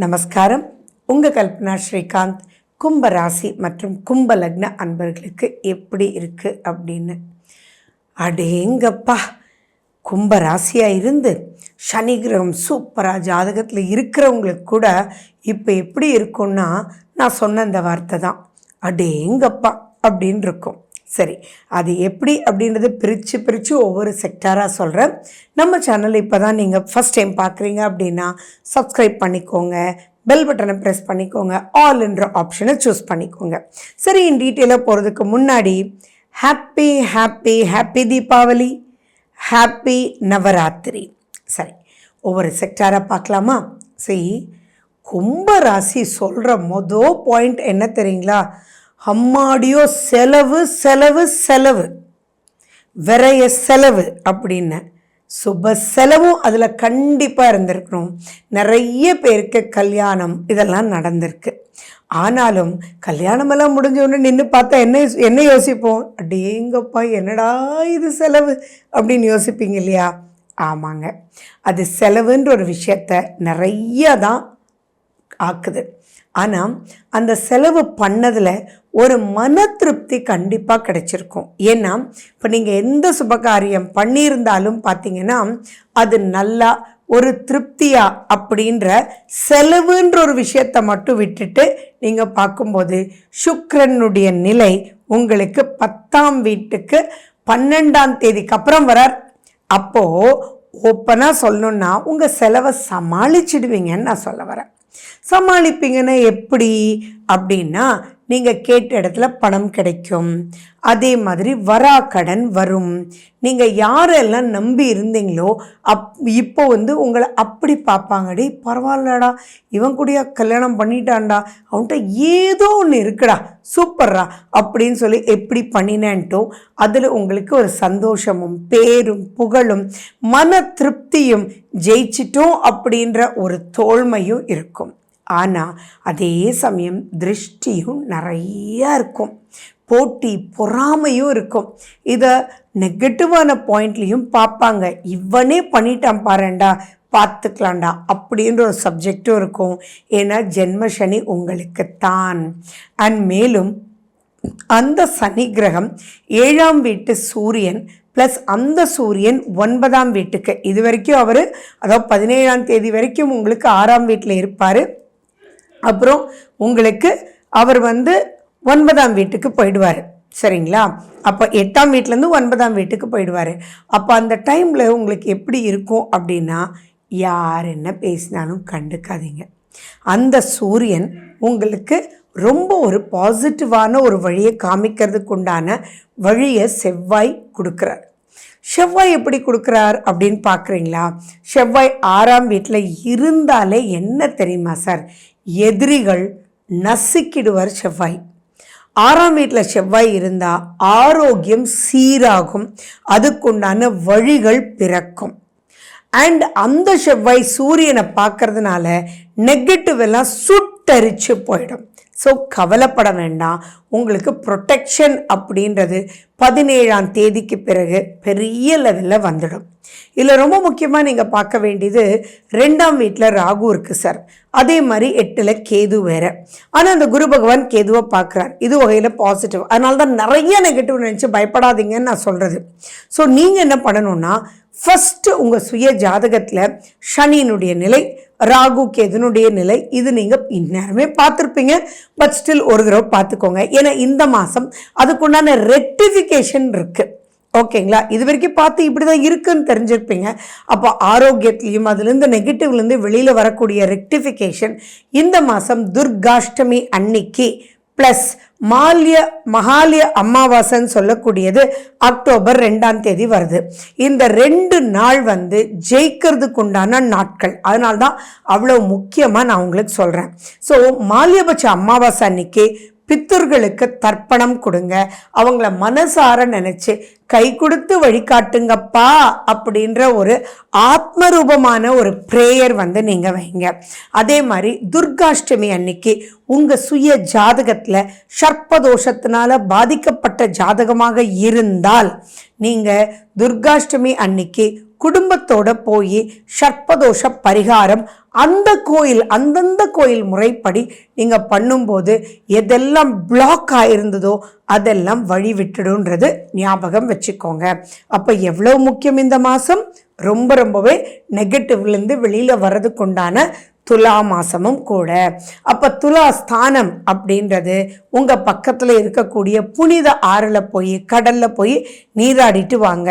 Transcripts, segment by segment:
நமஸ்காரம். உங்கள் கல்பனா ஸ்ரீகாந்த். கும்ப ராசி மற்றும் கும்ப லக்ன அன்பர்களுக்கு எப்படி இருக்குது அப்படின்னு. அடேங்கப்பா, கும்ப ராசியாக இருந்து சனி கிரகம் சூப்பராக ஜாதகத்தில் இருக்கிறவங்களுக்கு கூட இப்போ எப்படி இருக்குன்னா, நான் சொன்ன அந்த வார்த்தை தான், அடேங்கப்பா அப்படின்னு இருக்கும். சரி, அது எப்படி அப்படின்றத பிரித்து ஒவ்வொரு செக்டாராக சொல்கிறேன். நம்ம சேனல் இப்போ தான் நீங்கள் ஃபஸ்ட் டைம் பார்க்குறீங்க அப்படின்னா சப்ஸ்கிரைப் பண்ணிக்கோங்க, பெல் பட்டனை ப்ரெஸ் பண்ணிக்கோங்க, ஆல் என்ற ஆப்ஷனை சூஸ் பண்ணிக்கோங்க. சரி, இன் டீட்டெயிலாக போகிறதுக்கு முன்னாடி happy happy happy Deepavali, happy Navaratri. சரி, ஒவ்வொரு செக்டாராக பார்க்கலாமா? சரி, கும்ப ராசி சொல்கிற மொதல் பாயிண்ட் என்ன தெரியுங்களா? அம்மாடியோ செலவு செலவு செலவு, விரைய செலவு அப்படின்னு. சுப செலவும் அதில் கண்டிப்பாக இருந்திருக்கணும். நிறைய பேருக்கு கல்யாணம் இதெல்லாம் நடந்திருக்கு. ஆனாலும் கல்யாணமெல்லாம் முடிஞ்சோடனே நின்று பார்த்தா என்ன யோசிப்போம்? அடேங்கப்பா, என்னடா இது செலவு அப்படின்னு யோசிப்பீங்க இல்லையா? ஆமாங்க, அது செலவுன்ற ஒரு விஷயத்த நிறைய தான் ஆக்குது. ஆனால் அந்த செலவு பண்ணதில் ஒரு மன திருப்தி கண்டிப்பாக கிடைச்சிருக்கும். ஏன்னா இப்போ நீங்கள் எந்த சுபகாரியம் பண்ணியிருந்தாலும் பார்த்தீங்கன்னா அது நல்லா ஒரு திருப்தியா அப்படின்ற செலவுன்ற ஒரு விஷயத்தை மட்டும் விட்டுட்டு நீங்கள் பார்க்கும்போது சுக்கிரனுடைய நிலை உங்களுக்கு 10ஆம் வீட்டுக்கு 12ஆம் தேதிக்கு அப்புறம் வரார். அப்போது ஓப்பனாக சொல்லணுன்னா உங்கள் செலவை சமாளிச்சிடுவீங்கன்னு நான் சொல்ல வரேன். சமாளிப்பீங்கன்னா எப்படி அப்படின்னா, நீங்கள் கேட்ட இடத்துல பணம் கிடைக்கும். அதே மாதிரி வராக்கடன் வரும். நீங்கள் யாரெல்லாம் நம்பி இருந்தீங்களோ இப்போ உங்களை அப்படி பார்ப்பாங்கடி, பரவாயில்லடா இவன் கூடயா கல்யாணம் பண்ணிட்டான்டா, அவன்கிட்ட ஏதோ ஒன்று இருக்குடா, சூப்பர்ரா அப்படின்னு சொல்லி எப்படி பண்ணினேன்ட்டோ அதில் உங்களுக்கு ஒரு சந்தோஷமும் பேரும் புகழும் மன திருப்தியும் ஜெயிச்சிட்டோம் அப்படின்ற ஒரு தோழ்மையும் இருக்கும். ஆனால் அதே சமயம் திருஷ்டியும் நிறையா இருக்கும், போட்டி பொறாமையும் இருக்கும். இதை நெகட்டிவான பாயிண்ட்லேயும் பார்ப்பாங்க. இவனே பண்ணிட்டான் பாருண்டா, பார்த்துக்கலாண்டா அப்படின்ற ஒரு சப்ஜெக்டும் இருக்கும். ஏன்னா ஜென்ம சனி உங்களுக்கு தான். அண்ட் மேலும் அந்த சனி கிரகம் 7ஆம் வீட்டு சூரியன் ப்ளஸ் அந்த சூரியன் 9ஆம் வீட்டுக்கு, இது வரைக்கும் அவர் அதாவது 17ஆம் தேதி வரைக்கும் உங்களுக்கு 6ஆம் வீட்டில் இருப்பார். அப்புறம் உங்களுக்கு அவர் 9ஆம் வீட்டுக்கு போயிடுவார். சரிங்களா? அப்போ 8ஆம் வீட்டிலேருந்து 9ஆம் வீட்டுக்கு போயிடுவார். அப்போ அந்த டைமில் உங்களுக்கு எப்படி இருக்கும் அப்படின்னா, யார் என்ன பேசினாலும் கண்டுக்காதீங்க. அந்த சூரியன் உங்களுக்கு ரொம்ப ஒரு பாசிட்டிவான ஒரு வழியை காமிக்கிறதுக்கு உண்டான வழியை செவ்வாய் கொடுக்குறார். செவ்வாய் எப்படி கொடுக்குறார் அப்படின்னு பார்க்குறீங்களா? செவ்வாய் 6ஆம் வீட்டில் இருந்தாலே என்ன தெரியுமா சார், எதிரிகள் நசுக்கிடுவார் செவ்வாய். 6ஆம் வீட்டில் செவ்வாய் இருந்தால் ஆரோக்கியம் சீராகும், அதுக்குண்டான வழிகள் பிறக்கும். அண்ட் அந்த செவ்வாய் சூரியனை பார்க்கறதுனால நெகட்டிவ் எல்லாம் சுட்டரிச்சு போயிடும். ஸோ கவலைப்பட வேண்டாம், உங்களுக்கு ப்ரொடெக்ஷன் அப்படின்றது 17ஆம் தேதிக்கு பிறகு பெரிய லெவலில் வந்துடும். இதில் ரொம்ப முக்கியமாக நீங்கள் பார்க்க வேண்டியது 2ஆம் வீட்டில் ராகு இருக்குது சார், அதே மாதிரி 8ல் கேது வேறு. ஆனால் அந்த குரு பகவான் கேதுவை பார்க்குறார், இது வகையில் பாசிட்டிவ். அதனால தான் நிறைய நெகட்டிவ் நினச்சி பயப்படாதீங்கன்னு நான் சொல்கிறது. ஸோ நீங்கள் என்ன பண்ணணுன்னா, ஃபஸ்ட்டு உங்கள் சுய ஜாதகத்தில் சனியினுடைய நிலை, ராகு கேதுனுடைய நிலை, இது நீங்கள் இந்நேரமே பார்த்துருப்பீங்க. பட் ஸ்டில் ஒரு தடவை பார்த்துக்கோங்க. ஏன்னா இந்த மாதம் அதுக்குண்டான ரெக்டிஃபிகேஷன் இருக்குது. ஓகேங்களா? இது வரைக்கும் பார்த்து இப்படி தான் இருக்குன்னு தெரிஞ்சிருப்பீங்க. அப்போ ஆரோக்கியத்துலேயும் அதுலேருந்து நெகட்டிவ்லேருந்து வெளியில் வரக்கூடிய ரெக்டிஃபிகேஷன் இந்த மாதம் துர்காஷ்டமி அன்னைக்கு ப்ளஸ் மகாலய அமாவாசைன்னு சொல்லக்கூடியது அக்டோபர் 2ஆம் தேதி வருது. இந்த 2 நாள் ஜெயிக்கிறதுக்கு உண்டான நாட்கள். அதனால தான் அவ்வளோ முக்கியமாக நான் உங்களுக்கு சொல்கிறேன். ஸோ மாலியபட்ச அமாவாசை அன்னைக்கு பித்தர்களுக்கு தர்ப்பணம் கொடுங்க, அவங்கள மனசார நினச்சி கை கொடுத்து வழிகாட்டுங்கப்பா அப்படின்ற ஒரு ஆத்மரூபமான ஒரு ப்ரேயர் நீங்கள் வைங்க. அதே மாதிரி துர்காஷ்டமி அன்னைக்கு உங்கள் சுய ஜாதகத்தில் சர்ப்பதோஷத்தினால பாதிக்கப்பட்ட ஜாதகமாக இருந்தால் நீங்கள் துர்காஷ்டமி அன்னைக்கு குடும்பத்தோட போய் சர்ப்பதோஷ பரிகாரம் அந்தந்த கோயில் முறைப்படி நீங்கள் பண்ணும்போது எதெல்லாம் பிளாக் ஆயிருந்ததோ அதெல்லாம் வழி விட்டுடுன்றது ஞாபகம் வச்சுக்கோங்க. அப்போ எவ்வளோ முக்கியம் இந்த மாதம், ரொம்பவே நெகட்டிவ்லேருந்து வெளியில் வர்றதுக்குண்டான துலா மாசமும் கூட. அப்போ துலா ஸ்தானம் அப்படின்றது உங்கள் பக்கத்தில் இருக்கக்கூடிய புனித ஆறில் போய் கடலில் போய் நீராடிட்டு வாங்க.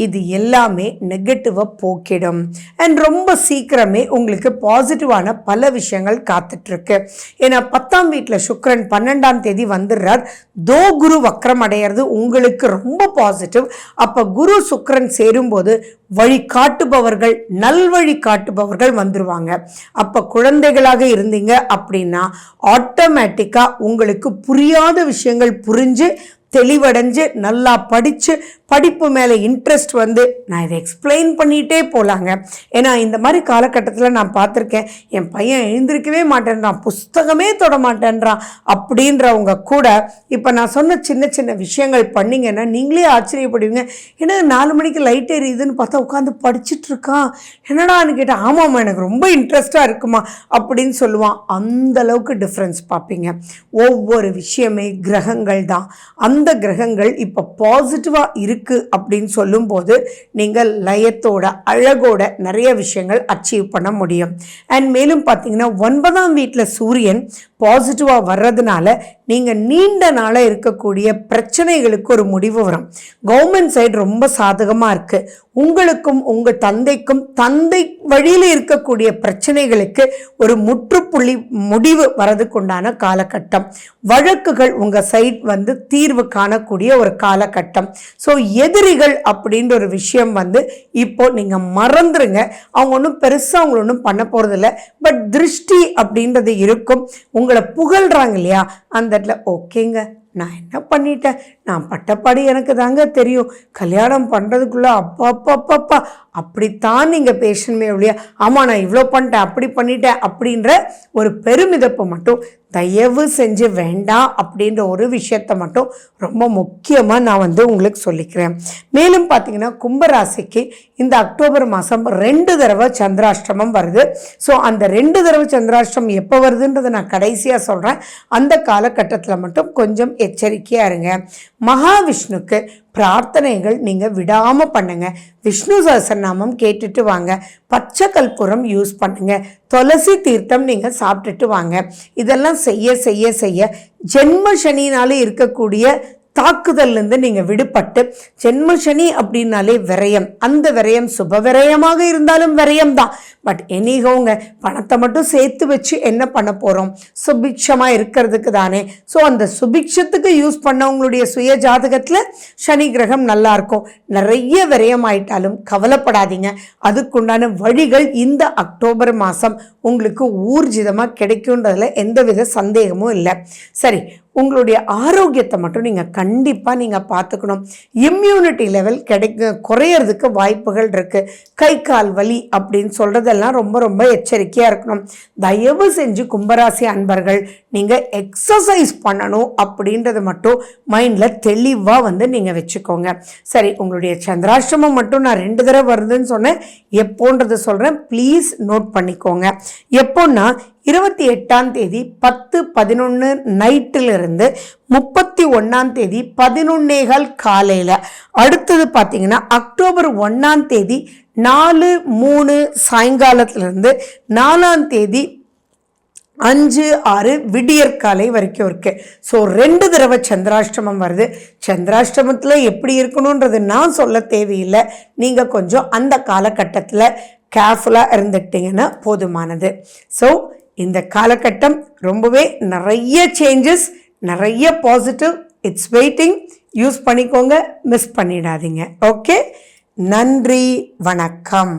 இது எல்லாமே நெகட்டிவை போக்கிடும். அண்ட் ரொம்ப சீக்கிரமே உங்களுக்கு பாசிட்டிவான பல விஷயங்கள் காத்துட்ருக்கு. ஏன்னா 10ஆம் வீட்டில் சுக்கிரன் 12ஆம் தேதி வந்துடுறார். குரு வக்ரம் அடையிறது உங்களுக்கு ரொம்ப பாசிட்டிவ். அப்போ குரு சுக்கிரன் சேரும்போது வழி காட்டுபவர்கள், நல்வழி காட்டுபவர்கள் வந்துருவாங்க. அப்போ குழந்தைகளாக இருந்தீங்க அப்படின்னா ஆட்டோமேட்டிக்காக உங்களுக்கு புரியாத விஷயங்கள் புரிஞ்சு தெளிவடைஞ்சு நல்லா படித்து படிப்பு மேலே இன்ட்ரெஸ்ட் வந்து நான் இதை எக்ஸ்பிளைன் பண்ணிகிட்டே போகலாங்க. ஏன்னா இந்த மாதிரி காலகட்டத்தில் நான் பார்த்துருக்கேன், என் பையன் எழுந்திருக்கவே மாட்டேன்றான், புஸ்தகமே தொட மாட்டேன்றான் அப்படின்றவங்க கூட இப்போ நான் சொன்ன சின்ன சின்ன விஷயங்கள் பண்ணிங்கன்னா நீங்களே ஆச்சரியப்படுவீங்க. ஏன்னா 4 மணிக்கு லைட் எரியுதுன்னு பார்த்தா உட்காந்து படிச்சுட்ருக்கான், என்னடான்னு கேட்டால் ஆமாம்மா எனக்கு ரொம்ப இன்ட்ரெஸ்டாக இருக்குமா அப்படின்னு சொல்லுவான். அந்தளவுக்கு டிஃப்ரென்ஸ் பார்ப்பீங்க. ஒவ்வொரு விஷயமே கிரகங்கள் தான். அந்த கிரகங்கள் இப்போ பாசிட்டிவாக இருக்குது அப்படின்னு சொல்லும்போது நீங்கள் லயத்தோட அழகோட நிறைய விஷயங்கள் அச்சீவ் பண்ண முடியும். அண்ட் மேலும் பார்த்தீங்கன்னா 9ஆம் வீட்டில் சூரியன் பாசிட்டிவாக வர்றதுனால நீங்கள் நீண்ட நாளாக இருக்கக்கூடிய பிரச்சனைகளுக்கு ஒரு முடிவு வரும். கவர்மெண்ட் சைடு ரொம்ப சாதகமாக இருக்குது. உங்களுக்கும் உங்கள் தந்தைக்கும் தந்தை வழியில் இருக்கக்கூடிய பிரச்சனைகளுக்கு ஒரு முற்றுப்புள்ளி முடிவு வரதுக்குண்டான காலகட்டம். வழக்குகள் உங்கள் சைட் வந்து தீர்வு காணக்கூடிய ஒரு காலகட்டம். ஸோ எதிரிகள் அப்படின்ற ஒரு விஷயம் வந்து இப்போ நீங்கள் மறந்துடுங்க. அவங்க ஒன்றும் பெருசாக அவங்கள ஒன்றும் பண்ண போகிறதில்ல. பட் திருஷ்டி அப்படின்றது இருக்கும். உங்களை புகழ்கிறாங்க இல்லையா, அந்த இடத்துல ஓகேங்க நான் என்ன பண்ணிட்டேன், நான் பட்டப்பாடி எனக்கு தாங்க தெரியும், கல்யாணம் பண்ணுறதுக்குள்ளே அப்பா அப்படித்தான் நீங்கள் பேசணுமே ஒழியா ஆமாம் நான் இவ்வளோ பண்ணிட்டேன் அப்படி பண்ணிட்டேன் அப்படின்ற ஒரு பெருமிதப்பை மட்டும் தயவு செஞ்சு வேண்டாம். அப்படின்ற ஒரு விஷயத்தை மட்டும் ரொம்ப முக்கியமாக நான் வந்து உங்களுக்கு சொல்லிக்கிறேன். மேலும் பார்த்தீங்கன்னா கும்பராசிக்கு இந்த அக்டோபர் மாதம் 2 தடவை சந்திராஷ்டமம் வருது. ஸோ அந்த 2 தடவை சந்திராஷ்டமம் எப்போ வருதுன்றதை நான் கடைசியாக சொல்கிறேன். அந்த காலகட்டத்தில் மட்டும் கொஞ்சம் எச்சரிக்கையாக இருங்க. மகாவிஷ்ணுக்கு பிரார்த்தனைகள் நீங்கள் விடாமல் பண்ணுங்க. விஷ்ணு சஹஸ்ரநாமம் கேட்டுட்டு வாங்க. பச்சை கற்பூரம் யூஸ் பண்ணுங்க. துளசி தீர்த்தம் நீங்கள் சாப்பிட்டுட்டு வாங்க. இதெல்லாம் செய்ய செய்ய செய்ய ஜென்ம சனினாலே இருக்கக்கூடிய தாக்குதல்லேருந்து நீங்கள் விடுபட்டு, ஜென்ம சனி அப்படின்னாலே விரயம், அந்த விரயம் சுப விரயமாக இருந்தாலும் விரயம் தான். பட் எனிகோங்க பணத்தை மட்டும் சேர்த்து வச்சு என்ன பண்ண போகிறோம், சுபிக்ஷமாக இருக்கிறதுக்கு தானே. ஸோ அந்த சுபிக்ஷத்துக்கு யூஸ் பண்ணவங்களுடைய சுய ஜாதகத்தில் சனி கிரகம் நல்லா இருக்கும். நிறைய விரயம் ஆயிட்டாலும் கவலைப்படாதீங்க. அதுக்குண்டான வழிகள் இந்த அக்டோபர் மாதம் உங்களுக்கு ஊர்ஜிதமாக கிடைக்குன்றதுல எந்தவித சந்தேகமும் இல்லை. சரி, உங்களுடைய ஆரோக்கியத்தை மட்டும் நீங்கள் கண்டிப்பாக நீங்கள் பார்த்துக்கணும். இம்யூனிட்டி லெவல் குறையிறதுக்கு வாய்ப்புகள் இருக்குது. கை கால் வலி அப்படின்னு சொல்கிறதெல்லாம் ரொம்ப ரொம்ப எச்சரிக்கையாக இருக்கணும். தயவு செஞ்சு கும்பராசி அன்பர்கள் நீங்கள் எக்ஸசைஸ் பண்ணணும் அப்படின்றது மட்டும் மைண்டில் தெளிவாக வந்து நீங்கள் வச்சுக்கோங்க. சரி, உங்களுடைய சந்திராஷ்டமம் மட்டும் நான் 2 தடவை வருதுன்னு சொன்னேன். எப்போன்றது சொல்கிறேன், ப்ளீஸ் நோட் பண்ணிக்கோங்க. எப்போன்னா 28ஆம் தேதி 10-11 நைட்டிலிருந்து 31ஆம் தேதி 11:15 காலையில். அடுத்தது பார்த்தீங்கன்னா அக்டோபர் 1ஆம் தேதி 4-3 சாயங்காலத்திலிருந்து 4ஆம் தேதி 5-6 விடியற்காலை வரைக்கும் இருக்கு. ஸோ 2 தடவை சந்திராஷ்டமம் வருது. சந்திராஷ்டமத்தில் எப்படி இருக்கணுன்றது நான் சொல்ல தேவையில்லை. நீங்கள் கொஞ்சம் அந்த காலகட்டத்தில் கேர்ஃபுல்லாக இருந்துக்கிட்டிங்கன்னா போதுமானது. ஸோ இந்த காலகட்டம் ரொம்பவே நிறைய சேஞ்சஸ், நிறைய பாசிட்டிவ். It's waiting. யூஸ் பண்ணிக்கோங்க, மிஸ் பண்ணிடாதீங்க. ஓகே, நன்றி, வணக்கம்.